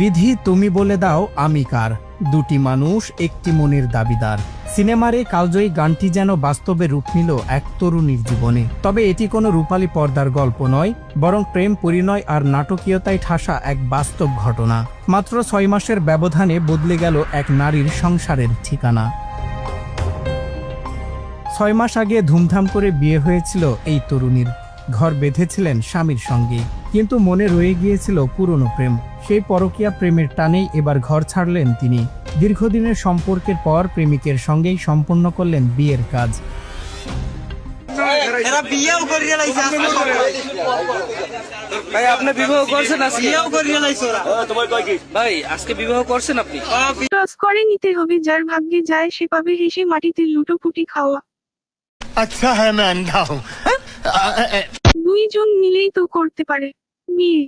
বিধি তুমি বলে দাও আমি কার, দুটি মানুষ একটি মনের দাবিদার। সিনেমার এই কালজয়ী গানটি যেন বাস্তবে রূপ নিল এক তরুণীর জীবনে। তবে এটি কোনো রূপালী পর্দার গল্প নয়, বরং প্রেম পরিণয় আর নাটকীয়তায় ঠাসা এক বাস্তব ঘটনা। মাত্র 6 মাসের ব্যবধানে বদলে গেল এক নারীর সংসারের ঠিকানা। 6 মাস আগে ধুমধাম করে বিয়ে হয়েছিল এই তরুণীর। ঘর বেঁধেছিলেন স্বামীর সঙ্গে, কিন্তু মনে রয়ে গিয়েছিল পুরনো প্রেম। সেই পরকীয়া প্রেমের টানেই এবার ঘর ছাড়লেন তিনি। দীর্ঘদিনের সম্পর্কের পর প্রেমিকের সঙ্গেই সম্পন্ন করলেন বিয়ের কাজ। ভাই আপনি বিবাহ করছেন? ভাই আজকে বিবাহ করছেন আপনি? টস করে নিতে হবে, যার ভাগ্যে যায় সে পাবে হেসে মাটিতে লুটোপুটি খাওয়া। अच्छा है मैं अंधा हूँ। দুইজন মিলেই তো করতে পারে বিয়ে।